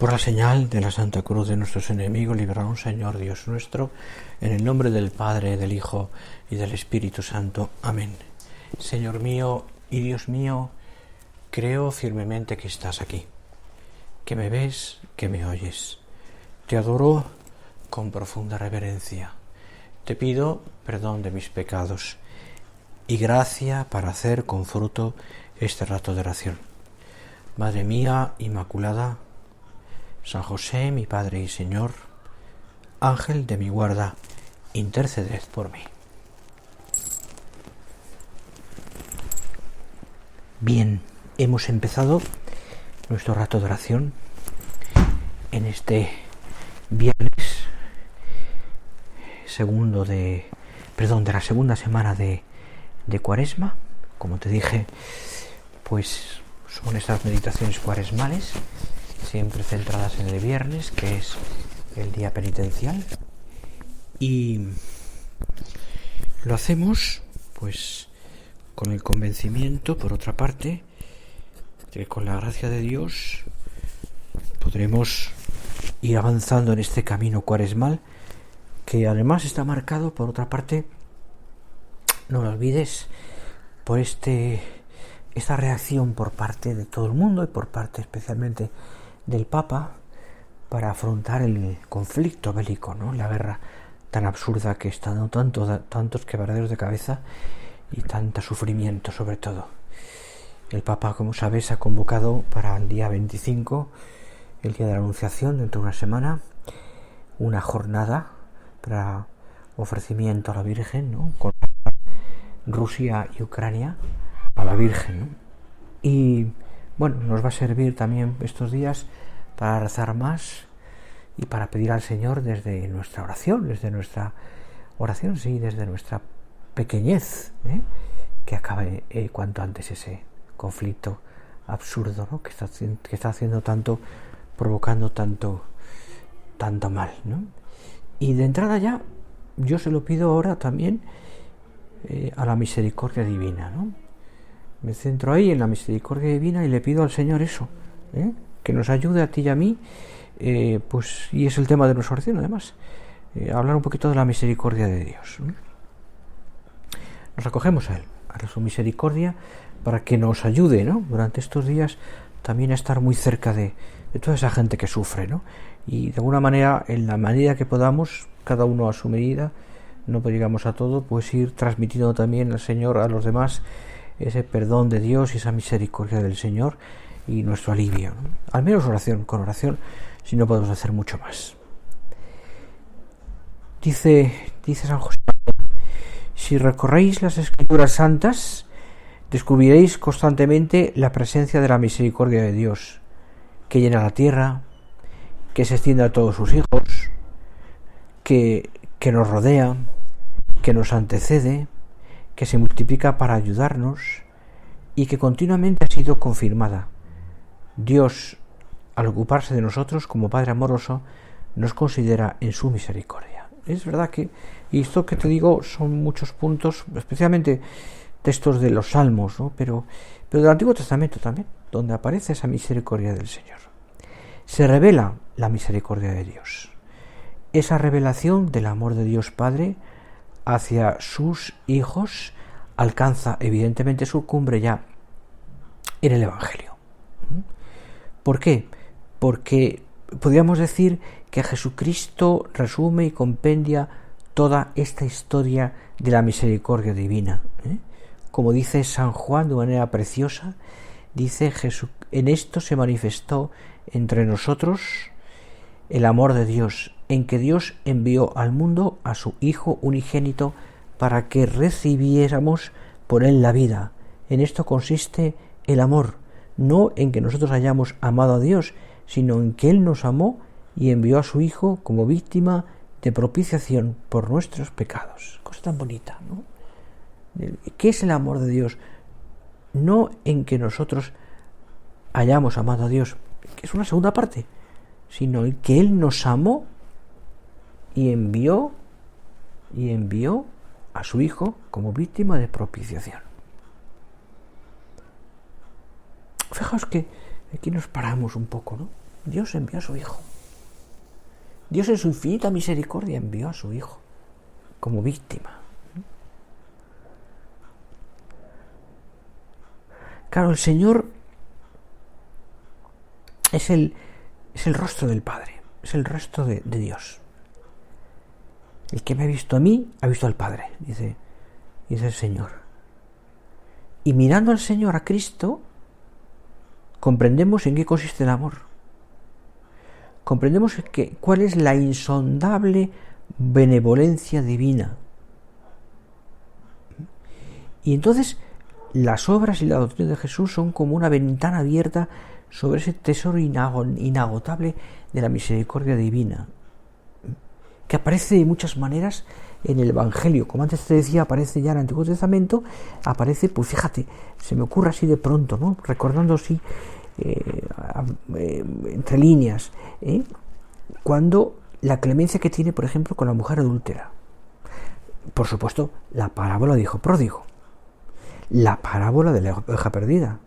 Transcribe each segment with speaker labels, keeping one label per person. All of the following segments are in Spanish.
Speaker 1: Por la señal de la Santa Cruz de nuestros enemigos, líbranos, Señor Dios nuestro, en el nombre del Padre, del Hijo y del Espíritu Santo. Amén. Señor mío y Dios mío, creo firmemente que estás aquí, que me ves, que me oyes. Te adoro con profunda reverencia. Te pido perdón de mis pecados y gracia para hacer con fruto este rato de oración. Madre mía Inmaculada, San José, mi Padre y Señor, Ángel de mi guarda, interceded por mí. Bien, hemos empezado nuestro rato de oración en este viernes de la segunda semana de Cuaresma. Como te dije, pues son estas meditaciones cuaresmales, siempre centradas en el viernes, que es el día penitencial, y lo hacemos pues con el convencimiento, por otra parte, de que con la gracia de Dios podremos ir avanzando en este camino cuaresmal, que además está marcado, por otra parte, no lo olvides, por esta reacción por parte de todo el mundo y por parte especialmente del Papa para afrontar el conflicto bélico, ¿no? La guerra tan absurda que está dando tantos quebraderos de cabeza y tanto sufrimiento, sobre todo. El Papa, como sabes, ha convocado para el día 25, el día de la Anunciación, dentro de una semana, una jornada para ofrecimiento a la Virgen, ¿no? Con Rusia y Ucrania a la Virgen, ¿no? Y bueno, nos va a servir también estos días para rezar más y para pedir al Señor desde nuestra oración, desde nuestra pequeñez, que acabe cuanto antes ese conflicto absurdo, ¿no? que está haciendo tanto, provocando tanto mal, ¿no? Y de entrada ya, yo se lo pido ahora también a la misericordia divina, ¿no? Me centro ahí en la misericordia divina y le pido al Señor eso, que nos ayude a ti y a mí, pues, y es el tema de nuestra oración además, hablar un poquito de la misericordia de Dios. Nos acogemos a Él, a su misericordia, para que nos ayude, ¿no? Durante estos días también a estar muy cerca de toda esa gente que sufre, ¿no? Y de alguna manera, en la medida que podamos, cada uno a su medida, no llegamos a todo, pues ir transmitiendo también al Señor, a los demás, ese perdón de Dios y esa misericordia del Señor y nuestro alivio, ¿no? Al menos con oración, si no podemos hacer mucho más. Dice San José: si recorréis las Escrituras santas, descubriréis constantemente la presencia de la misericordia de Dios, que llena la tierra, que se extiende a todos sus hijos, que nos rodea, que nos antecede, que se multiplica para ayudarnos y que continuamente ha sido confirmada. Dios, al ocuparse de nosotros como Padre amoroso, nos considera en su misericordia. Es verdad que, y esto que te digo, son muchos puntos, especialmente textos de los Salmos, ¿no? pero del Antiguo Testamento también, donde aparece esa misericordia del Señor. Se revela la misericordia de Dios. Esa revelación del amor de Dios Padre hacia sus hijos alcanza evidentemente su cumbre ya en el Evangelio. ¿Por qué? Porque podríamos decir que Jesucristo resume y compendia toda esta historia de la misericordia divina. Como dice San Juan de manera preciosa, dice: Jesús, en esto se manifestó entre nosotros el amor de Dios, en que Dios envió al mundo a su Hijo unigénito para que recibiéramos por él la vida. En esto consiste el amor, no en que nosotros hayamos amado a Dios, sino en que Él nos amó y envió a su Hijo como víctima de propiciación por nuestros pecados. Cosa tan bonita, ¿no? ¿Qué es el amor de Dios? No en que nosotros hayamos amado a Dios, que es una segunda parte, sino en que Él nos amó y envió a su Hijo como víctima de propiciación. Fijaos que aquí nos paramos un poco, ¿no? Dios envió a su Hijo. Dios en su infinita misericordia envió a su Hijo como víctima. Claro, el Señor es el rostro del Padre, es el rostro de Dios. El que me ha visto a mí, ha visto al Padre, dice el Señor. Y mirando al Señor, a Cristo, comprendemos en qué consiste el amor. Comprendemos cuál es la insondable benevolencia divina. Y entonces las obras y la doctrina de Jesús son como una ventana abierta sobre ese tesoro inagotable de la misericordia divina, que aparece de muchas maneras en el Evangelio. Como antes te decía, aparece ya en el Antiguo Testamento, aparece, pues fíjate, se me ocurre así de pronto, ¿no? Recordando así, entre líneas, cuando la clemencia que tiene, por ejemplo, con la mujer adúltera. Por supuesto, la parábola del hijo pródigo, la parábola de la oveja perdida,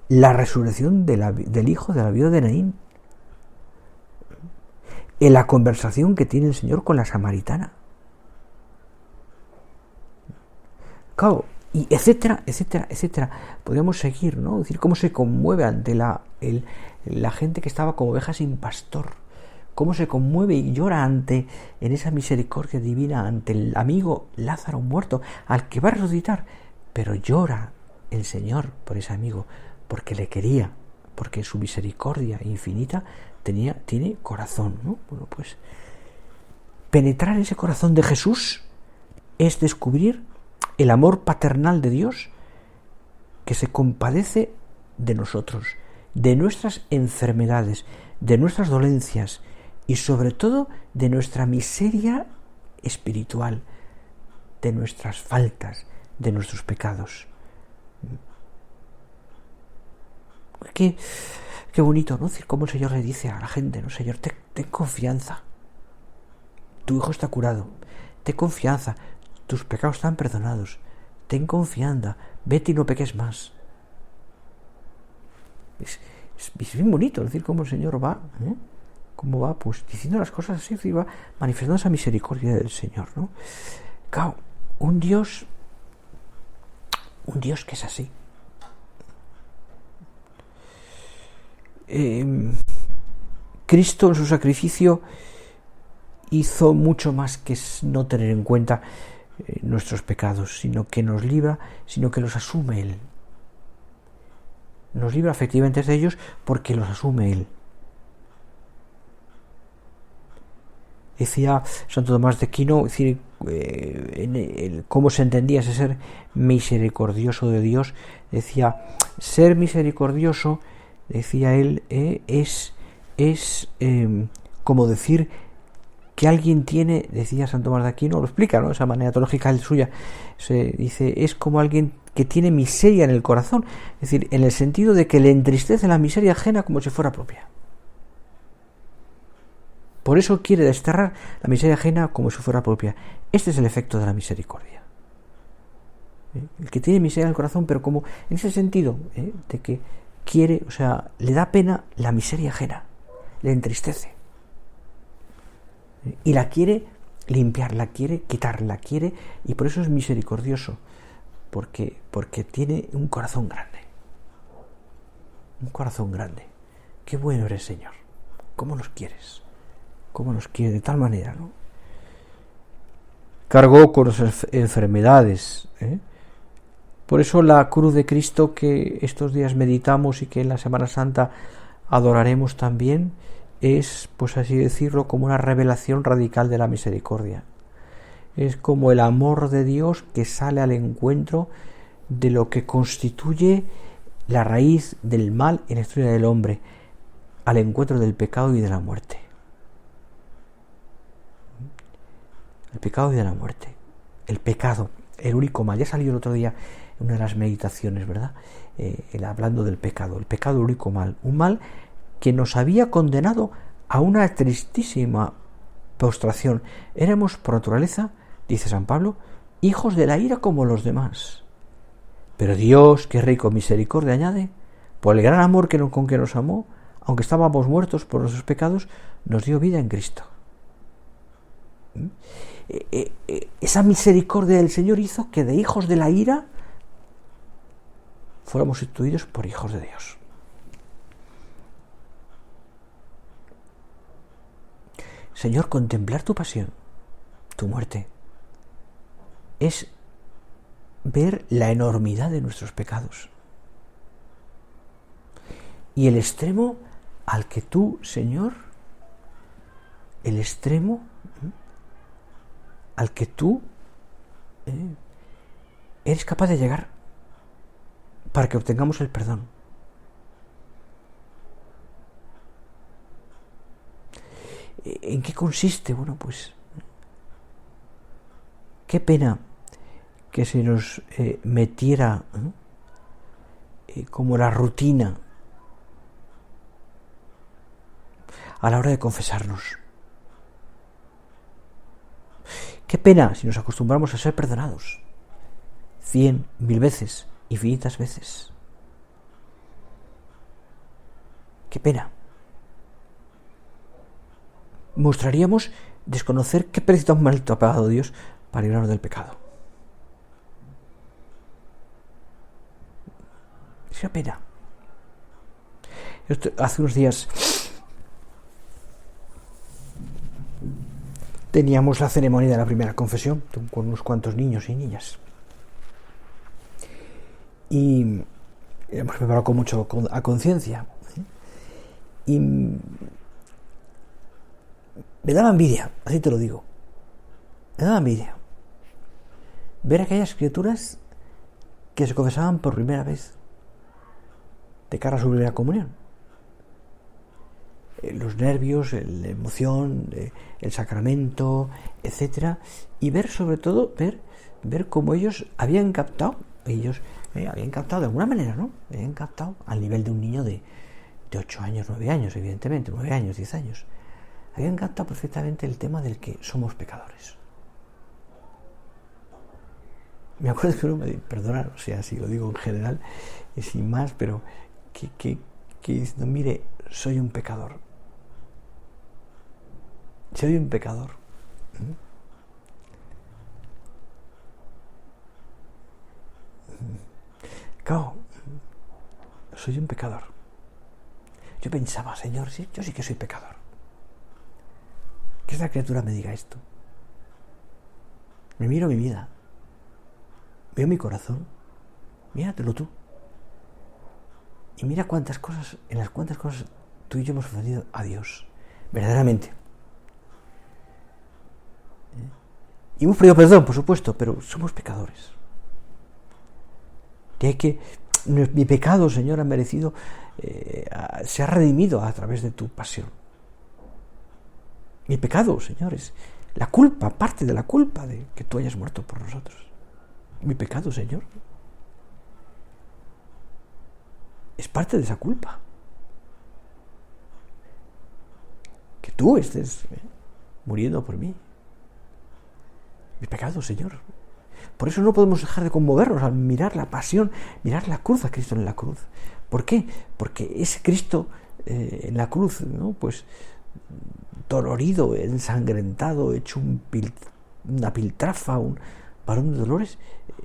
Speaker 1: la resurrección del hijo de la viuda de Naín, en la conversación que tiene el Señor con la samaritana. Claro, y etcétera, etcétera, etcétera. Podríamos seguir, ¿no? Es decir, cómo se conmueve ante la gente que estaba como oveja sin pastor. Cómo se conmueve y llora en esa misericordia divina, ante el amigo Lázaro muerto, al que va a resucitar. Pero llora el Señor por ese amigo, porque le quería, porque su misericordia infinita tiene corazón, ¿no? Bueno, pues penetrar en ese corazón de Jesús es descubrir el amor paternal de Dios, que se compadece de nosotros, de nuestras enfermedades, de nuestras dolencias y sobre todo de nuestra miseria espiritual, de nuestras faltas, de nuestros pecados. Qué bonito, ¿no? Es decir, cómo el Señor le dice a la gente, ¿no? Señor, ten confianza. Tu hijo está curado. Ten confianza. Tus pecados están perdonados. Ten confianza. Vete y no peques más. Es bien bonito, es decir, cómo el Señor va, cómo va, pues, diciendo las cosas así, y va manifestando esa misericordia del Señor, ¿no? Claro, un Dios que es así. Cristo en su sacrificio hizo mucho más que no tener en cuenta nuestros pecados, sino que nos libra, sino que los asume Él. Nos libra efectivamente de ellos porque los asume Él. Decía Santo Tomás de Aquino, decir, cómo se entendía ese ser misericordioso de Dios. Decía, ser misericordioso, decía él, es como decir que alguien tiene, decía Santo Tomás de Aquino, lo explica, ¿no? Esa manera teológica suya, se dice, es como alguien que tiene miseria en el corazón, es decir, en el sentido de que le entristece la miseria ajena como si fuera propia. Por eso quiere desterrar la miseria ajena como si fuera propia. Este es el efecto de la misericordia. El que tiene miseria en el corazón, pero como en ese sentido, de que quiere, o sea, le da pena la miseria ajena, le entristece. Y la quiere limpiar, la quiere quitar, la quiere, y por eso es misericordioso, porque tiene un corazón grande. Un corazón grande. Qué bueno eres, Señor. ¿Cómo nos quieres? ¿Cómo nos quiere de tal manera, ¿no? Cargó con las enfermedades, Por eso la cruz de Cristo que estos días meditamos y que en la Semana Santa adoraremos también es, pues así decirlo, como una revelación radical de la misericordia. Es como el amor de Dios que sale al encuentro de lo que constituye la raíz del mal en la historia del hombre, al encuentro del pecado y de la muerte. El pecado y de la muerte. El pecado, el único mal. Ya salió el otro día en una de las meditaciones, ¿verdad? Hablando del pecado. El pecado, el único mal. Un mal que nos había condenado a una tristísima postración. Éramos por naturaleza, dice San Pablo, hijos de la ira como los demás. Pero Dios, que rico en misericordia, añade, por el gran amor con que nos amó, aunque estábamos muertos por nuestros pecados, nos dio vida en Cristo. Esa misericordia del Señor hizo que de hijos de la ira fuéramos sustituidos por hijos de Dios. Señor, contemplar tu pasión, tu muerte, es ver la enormidad de nuestros pecados y el extremo al que tú, Señor, el extremo al que tú eres capaz de llegar para que obtengamos el perdón. ¿En qué consiste? Bueno, pues qué pena que se nos metiera como la rutina a la hora de confesarnos. Qué pena si nos acostumbramos a ser perdonados 100, 1000 veces, infinitas veces. Qué pena. Mostraríamos desconocer qué precio tan malito ha pagado Dios para librarnos del pecado. Es una pena. Hace unos días teníamos la ceremonia de la primera confesión con unos cuantos niños y niñas. Y hemos preparado con mucho a conciencia. Y me daba envidia, así te lo digo. Me daba envidia ver aquellas criaturas que se confesaban por primera vez de cara a su primera comunión. Los nervios, la emoción, el sacramento, etcétera, y ver sobre todo ver cómo ellos habían captado de alguna manera, ¿no? Habían captado al nivel de un niño de 8 años, 9 años, evidentemente, 9 años, 10 años. Habían captado perfectamente el tema del que somos pecadores. Me acuerdo que uno me dijo, perdonad, o sea, si lo digo en general y sin más, pero que diciendo, mire, soy un pecador. Soy un pecador. Claro, soy un pecador. Yo pensaba, Señor, sí, yo sí que soy pecador. Que esta criatura me diga esto. Me miro mi vida. Veo mi corazón. Míratelo tú. Y mira en las cuantas cosas tú y yo hemos ofendido a Dios. Verdaderamente. Y hemos pedido perdón, por supuesto, pero somos pecadores. Mi pecado, Señor, ha merecido, se ha redimido a través de tu pasión. Mi pecado, Señor, es la culpa, parte de la culpa de que tú hayas muerto por nosotros. Mi pecado, Señor, es parte de esa culpa. Que tú estés muriendo por mí. Mi pecado, Señor. Por eso no podemos dejar de conmovernos al mirar la pasión, mirar la cruz, a Cristo en la cruz. ¿Por qué? Porque ese Cristo en la cruz, ¿no? Pues dolorido, ensangrentado, hecho una piltrafa, un varón de dolores,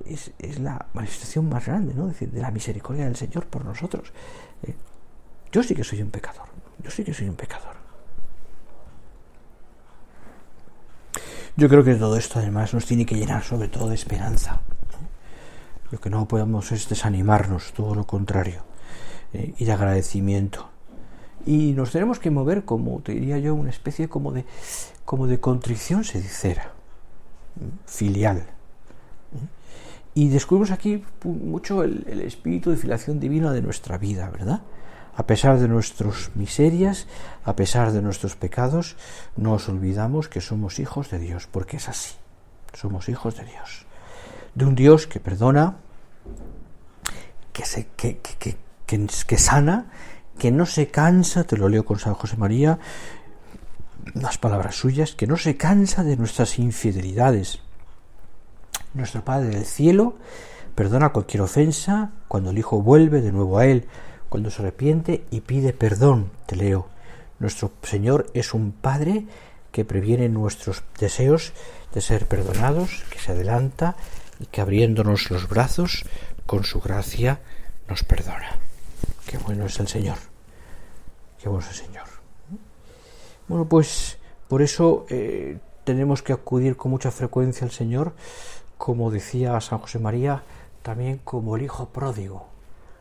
Speaker 1: es la manifestación más grande, ¿no? Es decir, de la misericordia del Señor por nosotros. Yo sí que soy un pecador. Yo sí que soy un pecador. Yo creo que todo esto además nos tiene que llenar sobre todo de esperanza. Lo que no podemos es desanimarnos, todo lo contrario, y de agradecimiento. Y nos tenemos que mover, como te diría yo, una especie como de contrición sincera, filial. Y descubrimos aquí mucho el espíritu de filiación divina de nuestra vida, ¿verdad? A pesar de nuestras miserias, a pesar de nuestros pecados, no nos olvidamos que somos hijos de Dios, porque es así. Somos hijos de Dios. De un Dios que perdona, que sana, que no se cansa, te lo leo con San José María, unas palabras suyas, que no se cansa de nuestras infidelidades. Nuestro Padre del cielo perdona cualquier ofensa cuando el Hijo vuelve de nuevo a Él, cuando se arrepiente y pide perdón. Te leo: nuestro Señor es un Padre que previene nuestros deseos de ser perdonados, que se adelanta y que, abriéndonos los brazos, con su gracia nos perdona. Qué bueno es el Señor. Qué bueno es el Señor. Bueno, pues por eso tenemos que acudir con mucha frecuencia al Señor, como decía San José María, también como el hijo pródigo.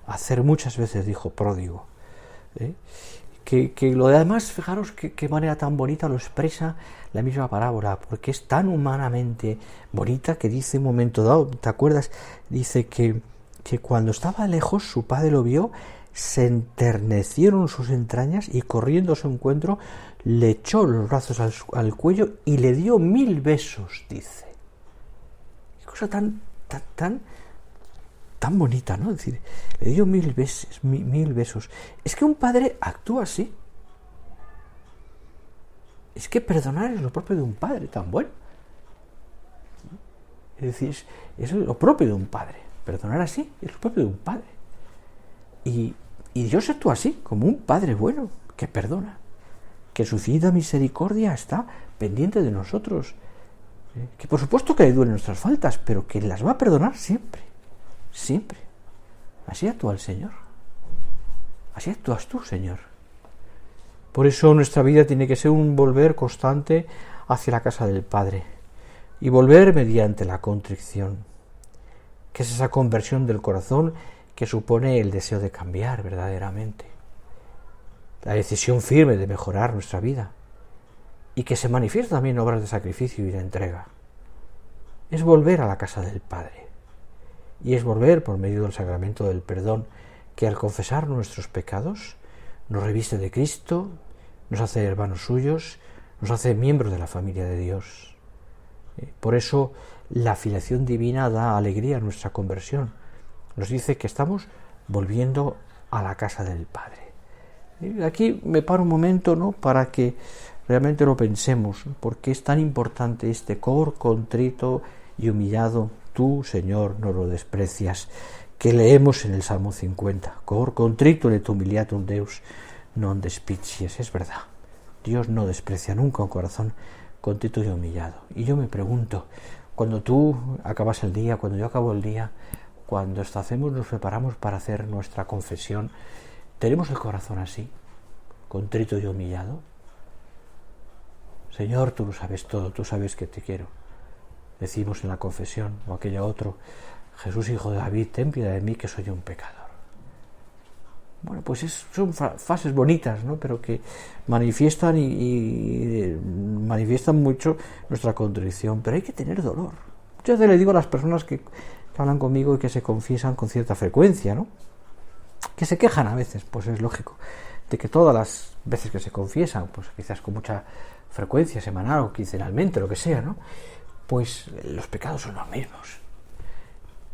Speaker 1: Hacer muchas veces de hijo pródigo. Que lo de además, fijaros qué manera tan bonita lo expresa la misma parábola, porque es tan humanamente bonita que dice un momento dado, ¿te acuerdas? Dice que cuando estaba lejos su padre lo vio, se enternecieron sus entrañas y corriendo a su encuentro le echó los brazos al cuello y le dio 1000 besos, dice. Qué cosa tan bonita, ¿no? Es decir, le dio 1000 besos. Es que un padre actúa así. Es que perdonar es lo propio de un padre tan bueno. Es decir, es lo propio de un padre. Perdonar así es lo propio de un padre. Y Dios actúa así, como un Padre bueno, que perdona, que su infinita misericordia está pendiente de nosotros, que por supuesto que le duelen nuestras faltas, pero que las va a perdonar siempre, siempre. Así actúa el Señor. Así actúas tú, Señor. Por eso nuestra vida tiene que ser un volver constante hacia la casa del Padre, y volver mediante la contrición, que es esa conversión del corazón que supone el deseo de cambiar verdaderamente, la decisión firme de mejorar nuestra vida, y que se manifiesta también en obras de sacrificio y de entrega. Es volver a la casa del Padre, y es volver por medio del sacramento del perdón, que al confesar nuestros pecados nos reviste de Cristo, nos hace hermanos suyos, nos hace miembros de la familia de Dios. Por eso la filiación divina da alegría a nuestra conversión. Nos dice que estamos volviendo a la casa del Padre. Y aquí me paro un momento, ¿no?, para que realmente lo pensemos, porque es tan importante este cor contrito y humillado. Tú, Señor, no lo desprecias, que leemos en el Salmo 50. Cor contrito et humiliatum Deus non despicies. Es verdad, Dios no desprecia nunca un corazón contrito y humillado. Y yo me pregunto, cuando tú acabas el día, cuando yo acabo el día, cuando nos preparamos para hacer nuestra confesión, ¿tenemos el corazón así, contrito y humillado? Señor, tú lo sabes todo, tú sabes que te quiero. Decimos en la confesión, o aquella otro: Jesús, hijo de David, ten piedad de mí, que soy un pecador. Bueno, pues son fases bonitas, ¿no?, pero que manifiestan y manifiestan mucho nuestra contrición, pero hay que tener dolor. Muchas veces le digo a las personas que hablan conmigo y que se confiesan con cierta frecuencia, ¿no?, que se quejan a veces, pues es lógico, de que todas las veces que se confiesan, pues quizás con mucha frecuencia, semanal o quincenalmente, lo que sea, ¿no?, pues los pecados son los mismos.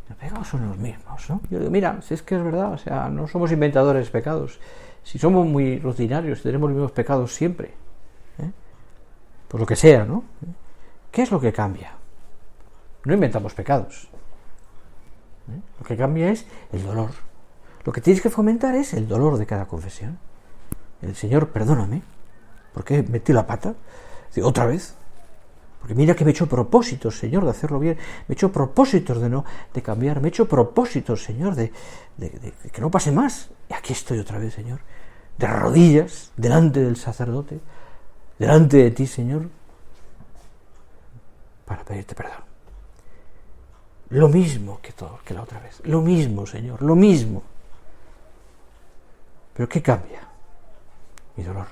Speaker 1: Los pecados son los mismos, ¿no? Yo digo, mira, si es que es verdad, o sea, no somos inventadores de pecados. Si somos muy rutinarios, tenemos los mismos pecados siempre, por lo que sea, ¿no? ¿Qué es lo que cambia? No inventamos pecados. Lo que cambia es el dolor. Lo que tienes que fomentar es el dolor de cada confesión. El Señor, perdóname, porque metí la pata. Otra vez. Porque mira que me he hecho propósitos, Señor, de hacerlo bien. Me he hecho propósitos de cambiar. Me he hecho propósitos, Señor, de que no pase más. Y aquí estoy otra vez, Señor, de rodillas, delante del sacerdote, delante de ti, Señor, para pedirte perdón. Lo mismo que la otra vez. Lo mismo, Señor, lo mismo. ¿Pero qué cambia? Mi dolor.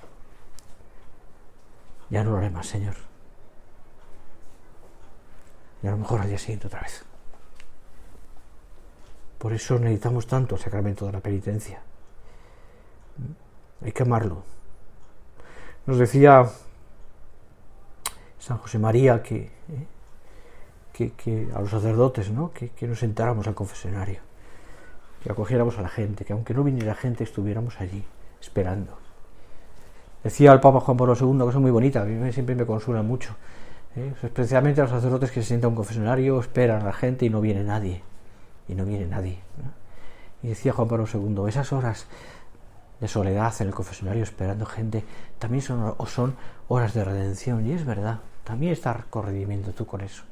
Speaker 1: Ya no lo haré más, Señor. Y a lo mejor al día siguiente otra vez. Por eso necesitamos tanto el sacramento de la penitencia. Hay que amarlo. Nos decía San José María que a los sacerdotes, ¿no?, que nos sentáramos al confesionario, que acogiéramos a la gente, que aunque no viniera gente estuviéramos allí esperando. Decía el Papa Juan Pablo II, que es muy bonita, a mí siempre me consuela mucho, especialmente a los sacerdotes que se sientan a un confesionario, esperan a la gente y no viene nadie, ¿no? Y decía Juan Pablo II, esas horas de soledad en el confesionario esperando gente también son horas de redención. Y es verdad, también estás corredimiento tú con eso.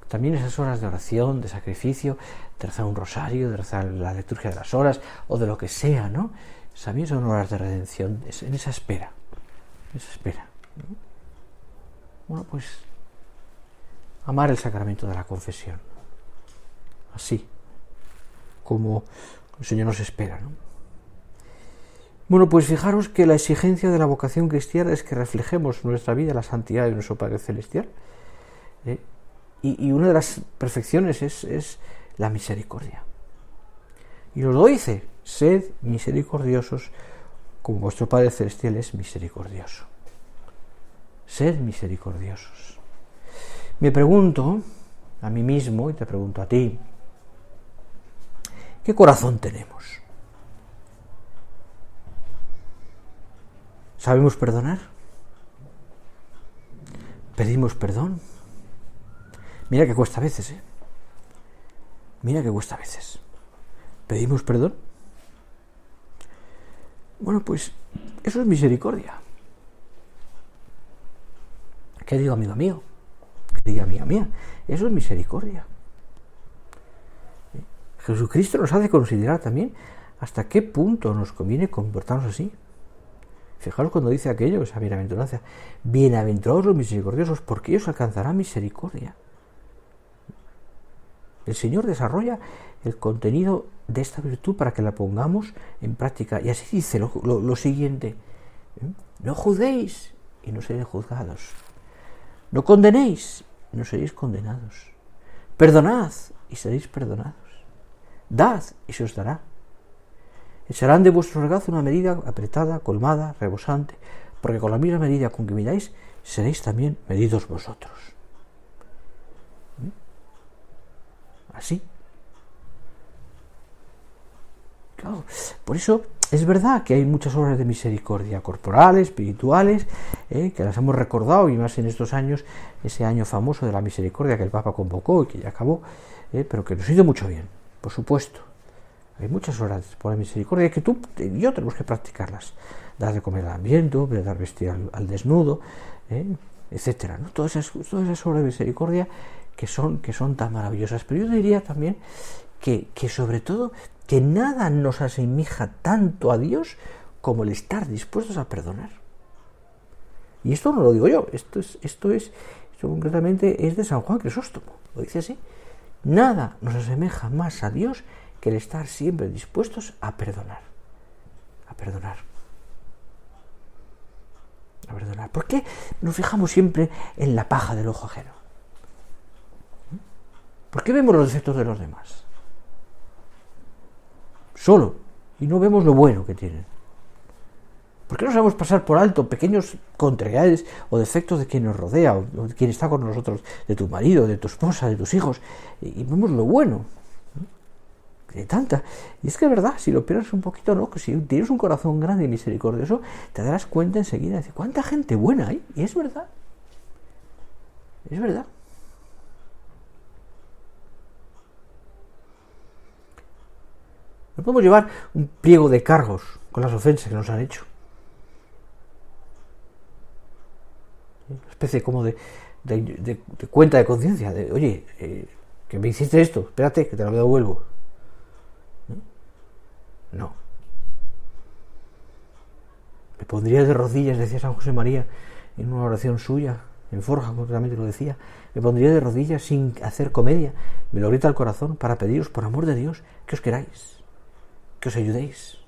Speaker 1: También esas horas de oración, de sacrificio, de rezar un rosario, de rezar la liturgia de las horas o de lo que sea, ¿no? También son horas de redención en esa espera. ¿No? Bueno, pues amar el sacramento de la confesión. Así como el Señor nos espera, ¿no? Bueno, pues fijaros que la exigencia de la vocación cristiana es que reflejemos en nuestra vida la santidad de nuestro Padre Celestial. Y una de las perfecciones es la misericordia. Y os lo dice, sed misericordiosos como vuestro Padre Celestial es misericordioso. Sed misericordiosos. Me pregunto a mí mismo y te pregunto a ti, ¿qué corazón tenemos? ¿Sabemos perdonar? ¿Pedimos perdón? Mira que cuesta a veces, ¿eh? Mira que cuesta a veces. ¿Pedimos perdón? Bueno, pues eso es misericordia. ¿Qué digo, amigo mío? ¿Qué digo, amiga mía? Eso es misericordia. Jesucristo nos hace considerar también hasta qué punto nos conviene comportarnos así. Fijaros cuando dice aquello, esa bienaventuranza. Bienaventurados los misericordiosos, porque ellos alcanzarán misericordia. El Señor desarrolla el contenido de esta virtud para que la pongamos en práctica. Y así dice lo siguiente. No juzguéis y no seréis juzgados. No condenéis y no seréis condenados. Perdonad y seréis perdonados. Dad y se os dará. Echarán de vuestro regazo una medida apretada, colmada, rebosante, porque con la misma medida con que midáis, seréis también medidos vosotros. Así. Claro, por eso es verdad que hay muchas obras de misericordia, corporales, espirituales, que las hemos recordado, y más en estos años, ese año famoso de la misericordia que el Papa convocó y que ya acabó, pero que nos hizo mucho bien, por supuesto. Hay muchas horas por la misericordia que tú y yo tenemos que practicarlas. Dar de comer al hambriento, dar vestir al desnudo, etcétera, ¿no? Todas esas obras de misericordia que son tan maravillosas. Pero yo diría también que sobre todo que nada nos asemeja tanto a Dios como el estar dispuestos a perdonar. Y esto no lo digo yo, esto concretamente es de San Juan Crisóstomo, lo dice así. Nada nos asemeja más a Dios que el estar siempre dispuestos a perdonar. A perdonar. ¿Por qué nos fijamos siempre en la paja del ojo ajeno? ¿Por qué vemos los defectos de los demás? Solo. Y no vemos lo bueno que tienen. ¿Por qué no sabemos pasar por alto pequeños contrariedades o defectos de quien nos rodea o de quien está con nosotros, de tu marido, de tu esposa, de tus hijos? Y vemos lo bueno. De tanta. Y es que es verdad, si lo piensas un poquito, ¿no? Que si tienes un corazón grande y misericordioso, te darás cuenta enseguida de cuánta gente buena hay. Y es verdad. Es verdad. No podemos llevar un pliego de cargos con las ofensas que nos han hecho. Una especie como de cuenta de conciencia. De, oye, que me hiciste esto, espérate, que te lo devuelvo. No. Me pondría de rodillas, decía San José María, en una oración suya, en Forja concretamente lo decía, me pondría de rodillas sin hacer comedia, me lo grita el corazón para pediros, por amor de Dios, que os queráis, que os ayudéis,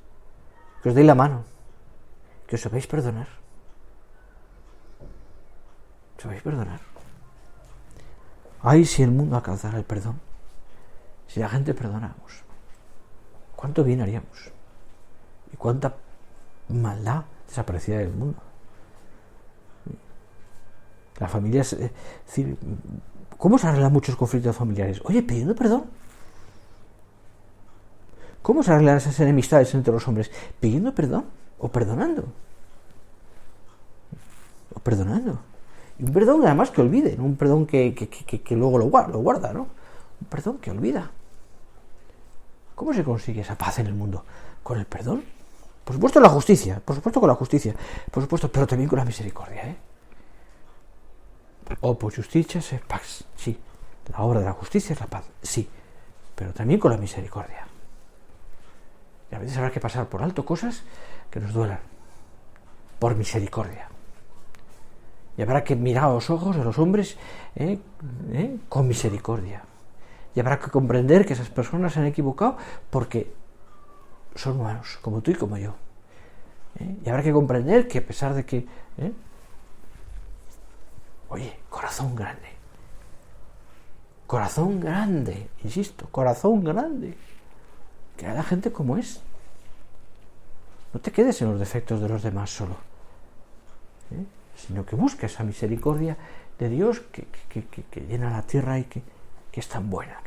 Speaker 1: que os deis la mano, que os sabéis perdonar. ¿Os sabéis perdonar? Ay, si el mundo alcanzara el perdón, si la gente perdonáramos, ¿cuánto bien haríamos? ¿Y cuánta maldad desapareciera del mundo? Las familias, es decir, ¿cómo se arreglan muchos conflictos familiares? Oye, pidiendo perdón. ¿Cómo se arreglan esas enemistades entre los hombres? Pidiendo perdón o perdonando. O perdonando. Y un perdón además que olvide, no un perdón que luego lo guarda, ¿no? Un perdón que olvida. ¿Cómo se consigue esa paz en el mundo? ¿Con el perdón? Por supuesto la justicia, por supuesto con la justicia, por supuesto, pero también con la misericordia, Opus justitia et pax, sí. La obra de la justicia es la paz, sí, pero también con la misericordia. Y a veces habrá que pasar por alto cosas que nos duelan, por misericordia. Y habrá que mirar a los ojos de los hombres con misericordia. Y habrá que comprender que esas personas se han equivocado porque son humanos, como tú y como yo. Y habrá que comprender que a pesar de que... Oye, corazón grande, insisto, corazón grande. Que haya gente como es. No te quedes en los defectos de los demás solo, sino que busques esa misericordia de Dios que llena la tierra y que es tan buena,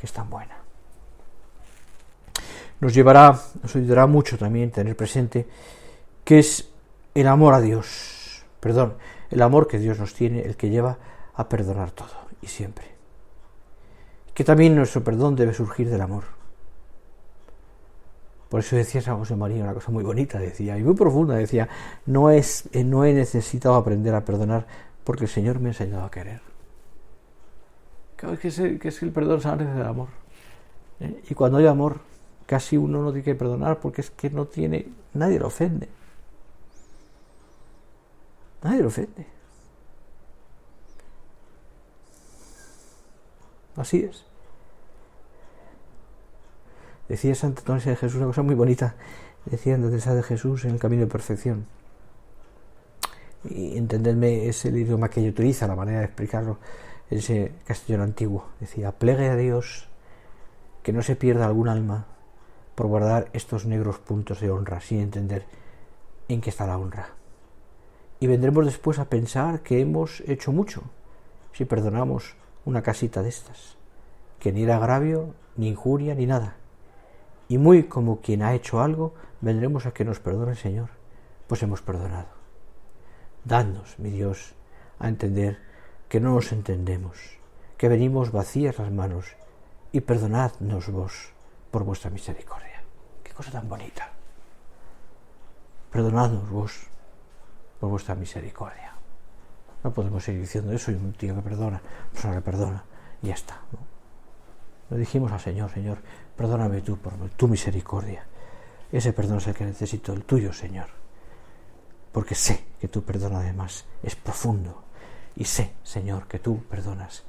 Speaker 1: Nos ayudará mucho también tener presente que es el amor a Dios, el amor que Dios nos tiene, el que lleva a perdonar todo y siempre. Que también nuestro perdón debe surgir del amor. Por eso decía San José María una cosa muy bonita, decía, y muy profunda, decía, no he necesitado aprender a perdonar porque el Señor me ha enseñado a querer. Claro, que es el perdón sale del amor. Y cuando hay amor, casi uno no tiene que perdonar porque es que nadie lo ofende. Nadie lo ofende. Así es. Decía Santa Teresa de Jesús una cosa muy bonita. Decía Santa Teresa de Jesús en el camino de perfección. Y entendedme, es el idioma que ella utiliza, la manera de explicarlo, ese castellano antiguo. Decía, plegue a Dios que no se pierda algún alma por guardar estos negros puntos de honra, sin entender en qué está la honra. Y vendremos después a pensar que hemos hecho mucho, si perdonamos una casita de estas, que ni era agravio, ni injuria, ni nada. Y muy como quien ha hecho algo, vendremos a que nos perdone el Señor, pues hemos perdonado. Dadnos, mi Dios, a entender que no nos entendemos, que venimos vacías las manos, y perdonadnos vos por vuestra misericordia. Qué cosa tan bonita. Perdonadnos vos por vuestra misericordia. No podemos seguir diciendo eso, soy un tío que perdona, persona que perdona, y ya está, ¿no? Lo dijimos al Señor, Señor, perdóname tú por tu misericordia. Ese perdón es el que necesito, el tuyo, Señor. Porque sé que tu perdón además es profundo. Y sé, Señor, que tú perdonas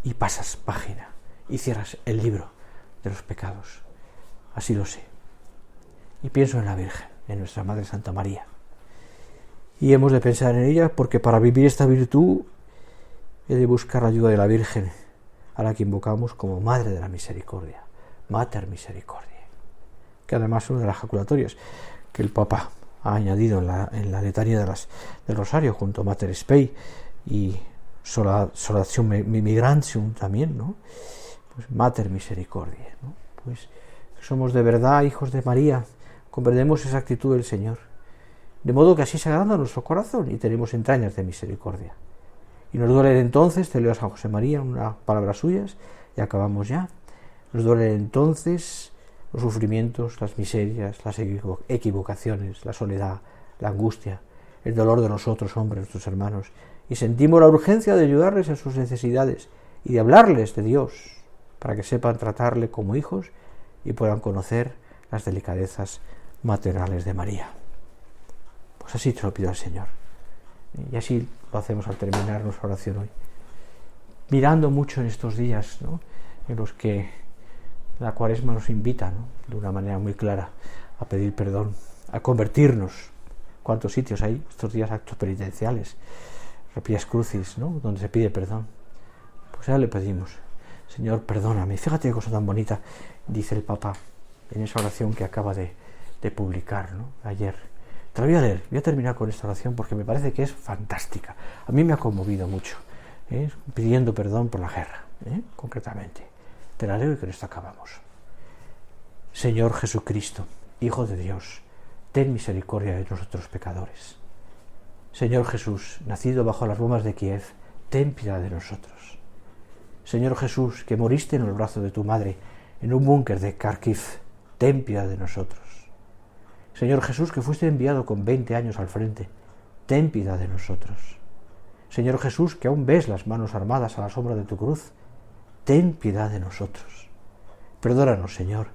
Speaker 1: y pasas página y cierras el libro de los pecados. Así lo sé. Y pienso en la Virgen, en nuestra Madre Santa María. Y hemos de pensar en ella porque para vivir esta virtud he de buscar la ayuda de la Virgen, a la que invocamos como Madre de la Misericordia, Mater Misericordiae, que además es una de las jaculatorias que el Papa ha añadido en la letanía del Rosario, junto a Mater Spei y Solatio Migrantium también, ¿no? Pues Mater Misericordiae, ¿no? Pues somos de verdad hijos de María, comprendemos esa actitud del Señor, de modo que así se agranda nuestro corazón y tenemos entrañas de misericordia. Y nos duele entonces, te leo a San José María unas palabras suyas, y acabamos ya. Nos duelen entonces los sufrimientos, las miserias, las equivocaciones, la soledad, la angustia, el dolor de nosotros, hombres, nuestros hermanos, y sentimos la urgencia de ayudarles en sus necesidades y de hablarles de Dios, para que sepan tratarle como hijos y puedan conocer las delicadezas maternales de María. Pues así te lo pido al Señor. Y así lo hacemos al terminar nuestra oración hoy. Mirando mucho en estos días, ¿no?, en los que la Cuaresma nos invita, ¿no?, de una manera muy clara a pedir perdón, a convertirnos. ¿Cuántos sitios hay estos días, actos penitenciales, Repias Crucis, ¿no?, donde se pide perdón? Pues ya le pedimos, Señor, perdóname. Fíjate qué cosa tan bonita dice el Papa en esa oración que acaba de publicar, ¿no?, ayer. Te la voy a leer, voy a terminar con esta oración porque me parece que es fantástica. A mí me ha conmovido mucho, pidiendo perdón por la guerra, concretamente. Te la leo y con esto acabamos. Señor Jesucristo, Hijo de Dios, ten misericordia de nosotros pecadores. Señor Jesús, nacido bajo las bombas de Kiev, ten piedad de nosotros. Señor Jesús, que moriste en el brazo de tu madre en un búnker de Kharkiv, ten piedad de nosotros. Señor Jesús, que fuiste enviado con 20 años al frente, ten piedad de nosotros. Señor Jesús, que aún ves las manos armadas a la sombra de tu cruz, ten piedad de nosotros. Perdónanos, Señor,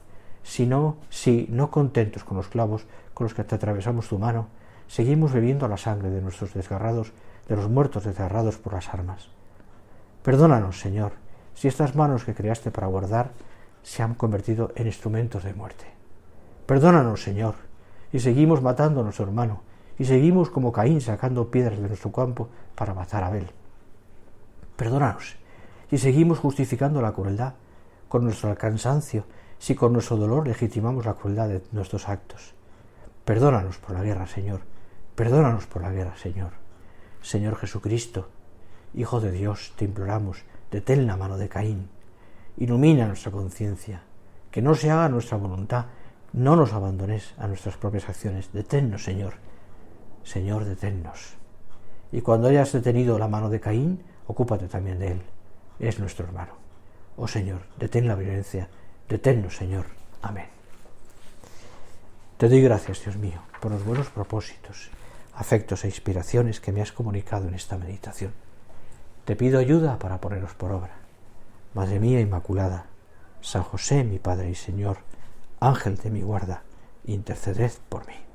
Speaker 1: si no contentos con los clavos con los que te atravesamos tu mano, seguimos bebiendo la sangre de nuestros desgarrados, de los muertos desgarrados por las armas. Perdónanos, Señor, si estas manos que creaste para guardar se han convertido en instrumentos de muerte. Perdónanos, Señor, y seguimos matando a nuestro hermano, y seguimos como Caín sacando piedras de nuestro campo para matar a Abel. Perdónanos, si seguimos justificando la crueldad con nuestro cansancio, si con nuestro dolor legitimamos la crueldad de nuestros actos. Perdónanos por la guerra, Señor, perdónanos por la guerra, Señor. Señor Jesucristo, Hijo de Dios, te imploramos, detén la mano de Caín, ilumina nuestra conciencia, que no se haga nuestra voluntad, no nos abandones a nuestras propias acciones, deténnos, Señor. Señor, deténnos. Y cuando hayas detenido la mano de Caín, ocúpate también de él, es nuestro hermano. Oh Señor, detén la violencia, deténnos, Señor. Amén. Te doy gracias, Dios mío, por los buenos propósitos, afectos e inspiraciones que me has comunicado en esta meditación. Te pido ayuda para ponerlos por obra. Madre mía Inmaculada, San José, mi Padre y Señor, Ángel de mi guarda, interceded por mí.